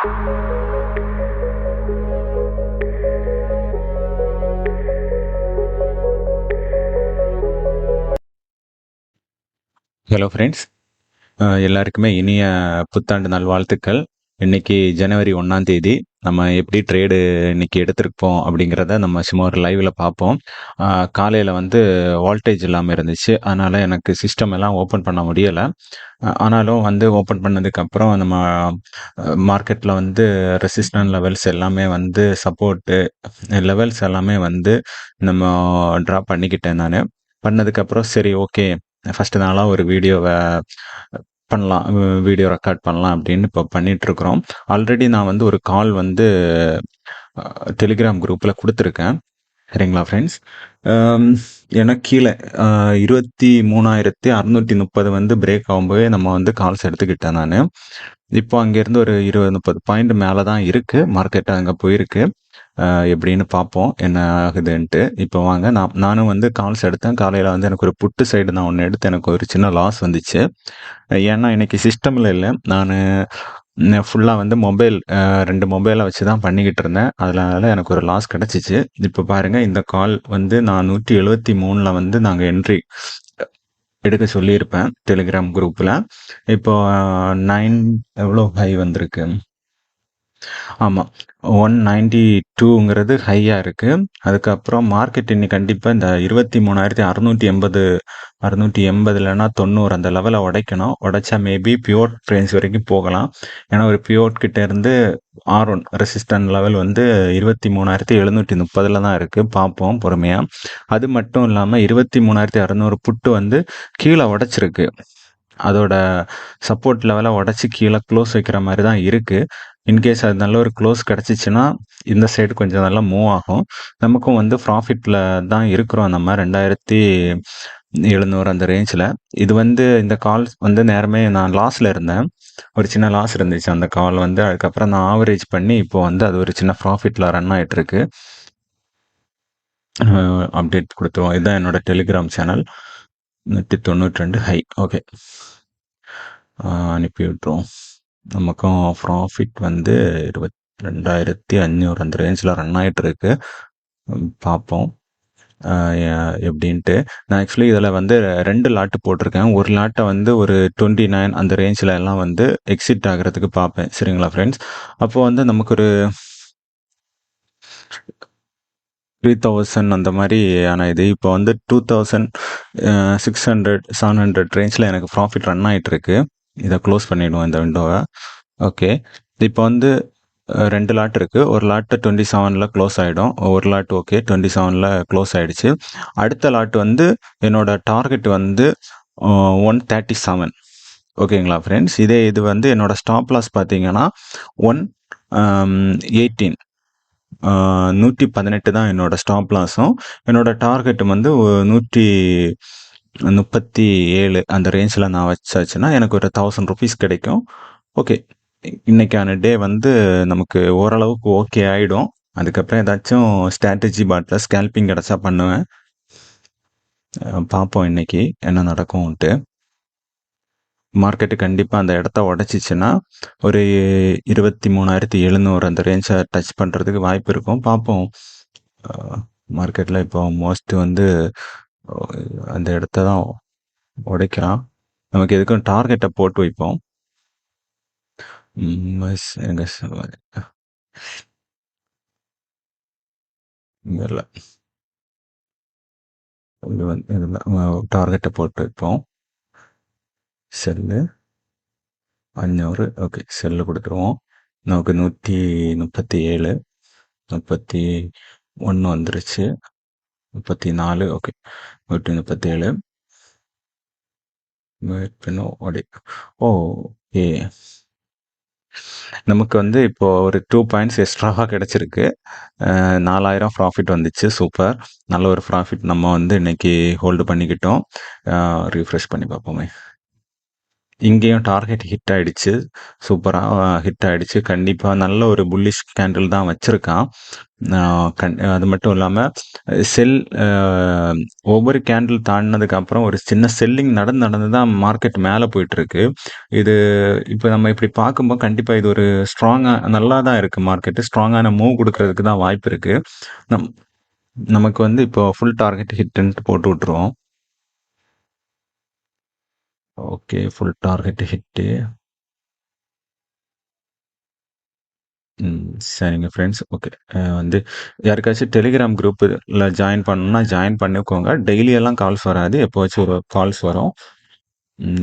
Hello friends, எல்லாருக்குமே இனிய புத்தாண்டு நல்வாழ்த்துக்கள். இன்னைக்கு ஜனவரி 1ஆம் தேதி. நம்ம எப்படி ட்ரேடு இன்னைக்கு எடுத்திருப்போம் அப்படிங்கிறத நம்ம சும்மா ஒரு லைவ்ல பார்ப்போம். காலையில் வந்து வோல்டேஜ் இல்லாமல் இருந்துச்சு, அதனால எனக்கு சிஸ்டம் எல்லாம் ஓப்பன் பண்ண முடியலை. ஆனாலும் வந்து ஓப்பன் பண்ணதுக்கப்புறம் நம்ம மார்க்கெட்டில் வந்து ரெசிஸ்டன்ட் லெவல்ஸ் எல்லாமே வந்து சப்போர்ட்டு லெவல்ஸ் எல்லாமே வந்து நம்ம ட்ரா பண்ணிக்கிட்டேன் நான். பண்ணதுக்கப்புறம் சரி ஓகே, ஃபர்ஸ்ட் நாளாக ஒரு வீடியோவை பண்ணலாம், வீடியோ ரெக்கார்ட் பண்ணலாம் அப்படின்னு இப்போ பண்ணிட்டு இருக்கிறோம். ஆல்ரெடி நான் வந்து ஒரு கால் வந்து டெலிகிராம் குரூப்பில் கொடுத்துருக்கேன். சரிங்களா ஃப்ரெண்ட்ஸ்? எனக்கு கீழே 23,630 வந்து பிரேக் ஆகும்போதே நம்ம வந்து கால்ஸ் எடுத்துக்கிட்டேன் நான். இப்போ அங்கேருந்து ஒரு 20-30 பாயிண்ட் மேலே தான் இருக்குது மார்க்கெட், அங்கே போயிருக்கு. எப்படின்னு பார்ப்போம் என்ன ஆகுதுன்ட்டு. இப்போ வாங்க, நானும் வந்து கால்ஸ் எடுத்தேன். காலையில் வந்து எனக்கு ஒரு புட்டு சைடு நான் ஒன்று எடுத்து எனக்கு ஒரு சின்ன லாஸ் வந்துச்சு. ஏன்னா இன்னைக்கு சிஸ்டமில் இல்லை, நான் ஃபுல்லாக வந்து மொபைல் 2 மொபைலை வச்சு தான் பண்ணிக்கிட்டு இருந்தேன். அதனால எனக்கு ஒரு லாஸ் கிடச்சிச்சு. இப்போ பாருங்கள், இந்த கால் வந்து நான் 173 வந்து நாங்கள் என்ட்ரி எடுக்க சொல்லியிருப்பேன் டெலிகிராம் குரூப்பில். இப்போ 9 எவ்வளோ ஹை வந்திருக்கு? ஆமாம், 192ங்கிறது ஹையாக இருக்குது. அதுக்கப்புறம் மார்க்கெட் இன்னைக்கு கண்டிப்பாக இந்த 23,680 680 இல்லைன்னா 90 அந்த லெவலை உடைக்கணும். உடைச்சா மேபி பியோட் ரேஞ்ச் வரைக்கும் போகலாம். ஏன்னா ஒரு பியோட் கிட்ட இருந்து R1 ரெசிஸ்டன்ட் லெவல் வந்து 23,730 தான் இருக்குது. பார்ப்போம் பொறுமையாக. அது மட்டும் இல்லாமல் 23,600 புட்டு வந்து கீழே உடைச்சிருக்கு. அதோட சப்போர்ட் லெவலை உடச்சி கீழே க்ளோஸ் வைக்கிற மாதிரி தான் இருக்குது. இன்கேஸ் அது நல்ல ஒரு க்ளோஸ் கிடச்சிச்சின்னா இந்த சைடு கொஞ்சம் நல்லா மூவ் ஆகும். நமக்கும் வந்து ப்ராஃபிட்டில் தான் இருக்கிறோம் நம்ம 2,700 அந்த ரேஞ்சில். இது வந்து இந்த கால் வந்து நேரமே நான் லாஸில் இருந்தேன், ஒரு சின்ன லாஸ் இருந்துச்சு அந்த கால் வந்து. அதுக்கப்புறம் நான் ஆவரேஜ் பண்ணி இப்போ வந்து அது ஒரு சின்ன ப்ராஃபிட்டில் ரன் ஆகிட்டுருக்கு. அப்டேட் கொடுத்துருவோம். இதுதான் என்னோட டெலிகிராம் சேனல். 192 ஹை. ஓகே, அனுப்பி விட்டுருவோம். நமக்கும் ப்ராஃபிட் வந்து 22,500 அந்த ரேஞ்சில் ரன் ஆகிட்டு இருக்கு. பார்ப்போம் எப்படின்ட்டு. நான் ஆக்சுவலி இதில் வந்து 2 லாட்டு போட்டிருக்கேன். ஒரு லாட்டை வந்து ஒரு 29 அந்த ரேஞ்சில் எல்லாம் வந்து எக்ஸிட் ஆகிறதுக்கு பார்ப்பேன். சரிங்களா ஃப்ரெண்ட்ஸ்? அப்போ வந்து நமக்கு ஒரு 3,000 அந்த மாதிரி ஆனால் இது இப்போ வந்து 2,600 700 ரேஞ்சில் எனக்கு ப்ராஃபிட் ரன் ஆகிட்டு இருக்கு. இதை க்ளோஸ் பண்ணிவிடுவோம் இந்த விண்டோவை. ஓகே, இப்போ வந்து 2 லாட் இருக்குது. ஒரு லாட்டு 27 க்ளோஸ் ஆகிடும். ஒரு லாட் ஓகே 27 க்ளோஸ் ஆகிடுச்சு. அடுத்த லாட் வந்து என்னோட டார்கெட் வந்து 137. ஓகேங்களா ஃப்ரெண்ட்ஸ்? இது வந்து என்னோட ஸ்டாப் லாஸ் பார்த்தீங்கன்னா 118 118 தான் என்னோட ஸ்டாப் லாஸும். என்னோட டார்கெட் வந்து 137 அந்த ரேஞ்சில் நான் வச்சாச்சுன்னா எனக்கு ஒரு 1000 ருபீஸ் கிடைக்கும். ஓகே, இன்னைக்கான டே வந்து நமக்கு ஓரளவுக்கு ஓகே ஆகிடும். அதுக்கப்புறம் ஏதாச்சும் ஸ்ட்ராட்டஜி பாட்டில் ஸ்கேல்பிங் கிடச்சா பண்ணுவேன். பார்ப்போம் இன்னைக்கு என்ன நடக்கும்ன்ட்டு. மார்க்கெட்டு கண்டிப்பாக அந்த இடத்த உடச்சிச்சின்னா ஒரு 23,700 அந்த ரேஞ்சை டச் பண்ணுறதுக்கு வாய்ப்பு இருக்கும். பார்ப்போம். மார்க்கெட்டில் இப்போ மோஸ்ட் வந்து அந்த இடத்த தான் உடைக்கலாம். நமக்கு எதுக்கும் டார்கெட்டை போட்டு வைப்போம். இல்லை, இது வந்து டார்கெட்டை போட்டு வைப்போம். செல்லு 500. ஓகே, செல்லு கொடுத்துருவோம். நமக்கு 137 31 வந்துருச்சு. 34. Okay, 137 okay. நமக்கு வந்து இப்போ ஒரு 2 பாயிண்ட்ஸ் எக்ஸ்ட்ராவாக கிடச்சிருக்கு. 4,000 ப்ராஃபிட் வந்துச்சு. சூப்பர், நல்ல ஒரு ப்ராஃபிட் நம்ம வந்து இன்னைக்கு ஹோல்டு பண்ணிக்கிட்டோம். ரீஃப்ரெஷ் பண்ணி பார்ப்போமே. இங்கேயும் டார்கெட் ஹிட் ஆயிடுச்சு. சூப்பரா ஹிட் ஆயிடுச்சு. கண்டிப்பா நல்ல ஒரு புல்லிஷ் கேண்டில் தான் வச்சிருக்கான். அது மட்டும் இல்லாம செல் அ ஒவ்வொரு கேண்டில் தாண்டுனதுக்கு அப்புறம் ஒரு சின்ன செல்லிங் நடந்து தான் மார்க்கெட் மேல போயிட்டுருக்கு. இது இப்ப நம்ம இப்படி பார்க்கும்போது கண்டிப்பா இது ஒரு நல்லா தான் இருக்கு மார்க்கெட். ஸ்ட்ராங்கான மூவ் குடுக்கறதுக்கு தான் வாய்ப்பு இருக்கு. நம் நமக்கு வந்து இப்போ ஃபுல் டார்கெட் ஹிட்ன்ட்டு போட்டு விட்டுருவோம். ஓகே. Full target hit. சரிங்க ஃப்ரெண்ட்ஸ். ஓகே. வந்து யாருக்காச்சும் டெலிகிராம் குரூப்ல ஜாயின் பண்ணணும்னா ஜாயின் பண்ணிக்கோங்க. டெய்லி எல்லாம் கால்ஸ் வராது. எப்போவாச்சும் ஒரு கால்ஸ் வரும்.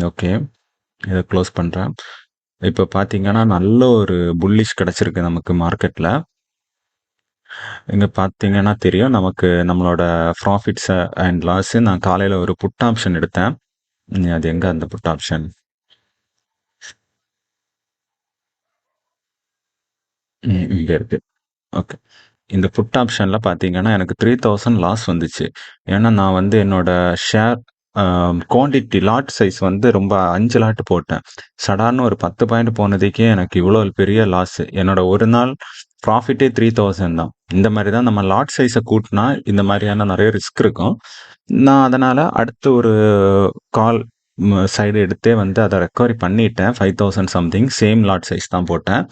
ஓகே. இத க்ளோஸ் பண்றேன். இப்ப பார்த்தீங்கன்னா, நல்ல ஒரு புல்லிஷ் கிடைச்சிருக்கு நமக்கு மார்க்கெட்ல. இங்க பார்த்தீங்கன்னா தெரியும். நமக்கு நம்மளோட ப்ராஃபிட்ஸ் அண்ட் லாஸ் நான் காலையில ஒரு புட் ஆப்ஷன் எடுத்தேன். அது எங்க அந்த புட் ஆப்ஷன்? இங்க இருக்கு. ஓகே. இந்த புட் ஆப்ஷன்ல பார்த்தீங்கன்னா, எனக்கு 3000 லாஸ் வந்துச்சு. ஏன்னா, நான் வந்து என்னோட ஷேர் குவான்டிட்டி லாட் சைஸ் வந்து ரொம்ப 5 லாட் போட்டேன். சடார்ன்னு ஒரு 10 பாயிண்ட் போனதுக்கே எனக்கு இவ்வளோ பெரிய லாஸ். என்னோட ஒரு நாள் ப்ராஃபிட்டே 3000 தான். இந்த மாரி தான் நம்ம லாட் சைஸ கூட்டுனா, இந்த மாரியான நெறைய ரிஸ்க் இருக்கும். நான் அதனால அடுத்து ஒரு கால் சைடு எடுத்தே வந்து அத ரெக்கவரி பண்ணிட்டேன். 5000 சம்திங் சேம் லாட் சைஸ் தான் போட்டேன்.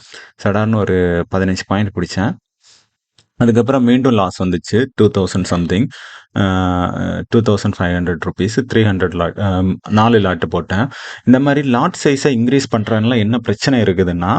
சடார்ன்னு ஒரு 15 பாயிண்ட் பிடிச்சேன். அதுக்கப்புறம் மீண்டும் லாஸ் வந்துச்சு. 2000 சம்திங். 2500 ருபீஸ் 300 லாட் 4 லாட் போட்டேன். இந்த மாரி லாட் சைஸ இன்கிரீஸ் பண்றதுனால என்ன பிரச்சனை இருக்குதுன்னா,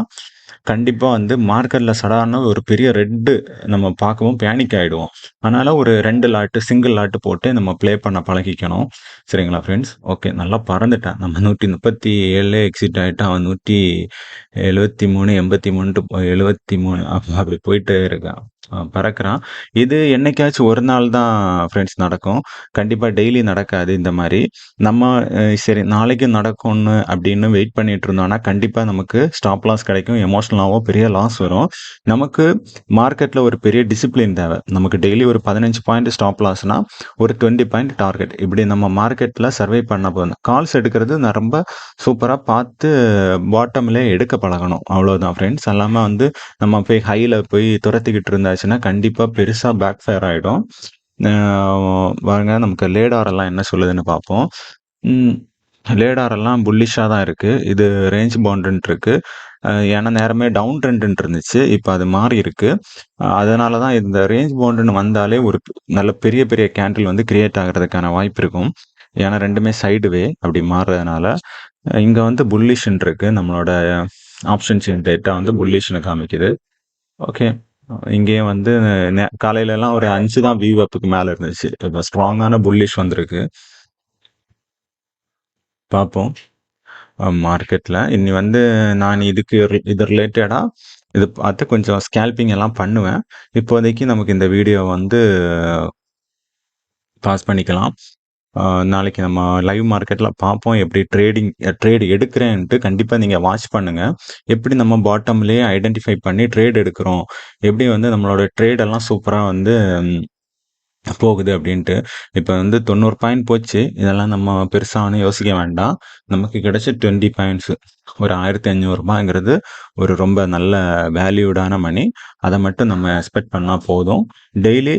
கண்டிப்பா வந்து மார்க்கெட்ல சடார்ன்னு ஒரு பெரிய ரெட் நம்ம பார்க்கவும் பேனிக் ஆயிடுவோம். அதனால ஒரு 2 லாட், சிங்கிள் லாட் போட்டு நம்ம ப்ளே பண்ண பழகிக்கணும். சரிங்களா ஃப்ரெண்ட்ஸ்? ஓகே. நல்லா பறந்துட்டேன். நம்ம 137 எக்ஸிட் ஆயிட்டு அவன் 173, 83 73 அப்படி போயிட்டே இருக்கான். பறக்குறான். இது என்னைக்காச்சும் ஒரு நாள் தான் ஃப்ரெண்ட்ஸ் நடக்கும். கண்டிப்பா டெய்லி நடக்காது இந்த மாரி. நம்ம சரி நாளைக்கு நடக்கும்னு அப்படின்னு வெயிட் பண்ணிட்டு இருந்தோம்னா, கண்டிப்பா நமக்கு ஸ்டாப் லாஸ் கிடைக்கும். எமோஷனலாவும் பெரிய லாஸ் வரும். நமக்கு மார்க்கெட்ல ஒரு பெரிய டிசிப்ளின் தேவை. நமக்கு டெய்லி ஒரு 15 பாயிண்ட் ஸ்டாப் லாஸ்னா, ஒரு 20 பாயிண்ட் டார்கெட். இப்படி நம்ம மார்க்கெட்ல சர்வை பண்ண போதும். கால்ஸ் எடுக்கிறது நான் ரொம்ப சூப்பரா பார்த்து பாட்டம்ல எடுக்க பழகணும். அவ்வளோதான் ஃப்ரெண்ட்ஸ். அல்லாம வந்து நம்ம போய் ஹைல போய் துரத்திக்கிட்டு இருந்தாச்சுன்னா, கண்டிப்பா பெருசா பேக் ஃபயர் ஆயிடும். பாருங்க நமக்கு லேடார் எல்லாம் என்ன சொல்லுதுன்னு பார்ப்போம். ம். லேடார் எல்லாம் புல்லிஷா தான் இருக்கு. இது ரேஞ்ச் பவுண்டுன்ட்டு இருக்கு. ஏன்னா நேரமே டவுன் ட்ரெண்ட்ன்ட்டு இருந்துச்சு. இப்ப அது மாறி இருக்கு. அதனால தான் இந்த ரேஞ்ச் பவுண்டுன்னு வந்தாலே ஒரு நல்ல பெரிய பெரிய கேண்டில் வந்து கிரியேட் ஆகுறதுக்கான வாய்ப்பு இருக்கும். ஏன்னா 2மே சைடு வே அப்படி மாறுறதுனால. இங்க வந்து புல்லிஷ்ன்னு இருக்கு. நம்மளோட ஆப்ஷன் செயின் டேட்டா வந்து புல்லிஷ்ன்னு காமிக்குது. ஓகே. இங்கேயும் வந்து காலையிலலாம் ஒரு 5 தான் VWAPக்கு மேல இருந்துச்சு. இப்ப ஸ்ட்ராங்கான புல்லிஷ் வந்திருக்கு. பார்ப்போம். மார்க்கெட்ல. இனி வந்து நான் இது ரிலேட்டடா இது பார்த்து கொஞ்சம் ஸ்கேல்பிங் எல்லாம் பண்ணுவேன். இப்போதைக்கு நமக்கு இந்த வீடியோ வந்து பாஸ் பண்ணிக்கலாம். நாளைக்கு நம்ம லைவ் மார்க்கெட்ல பார்ப்போம். எப்படி ட்ரேட் எடுக்கிறேன்ட்டு கண்டிப்பா நீங்க வாட்ச் பண்ணுங்க. எப்படி நம்ம பாட்டம்லயே ஐடென்டிஃபை பண்ணி ட்ரேட் எடுக்கிறோம். எப்படி வந்து நம்மளோட ட்ரேட் எல்லாம் சூப்பரா வந்து போகுது அப்படின்ட்டு. இப்ப வந்து 90 பாயிண்ட் போச்சு. இதெல்லாம் நம்ம பெருசா ஒண்ணும் யோசிக்க வேண்டாம். நமக்கு கிடைச்ச 20 பாயிண்ட்ஸ் ஒரு ரூ. 1500 ஒரு ரொம்ப நல்ல வேல்யூடான மணி. அத மட்டும் நம்ம எக்ஸ்பெக்ட் பண்ணா போதும். டெய்லி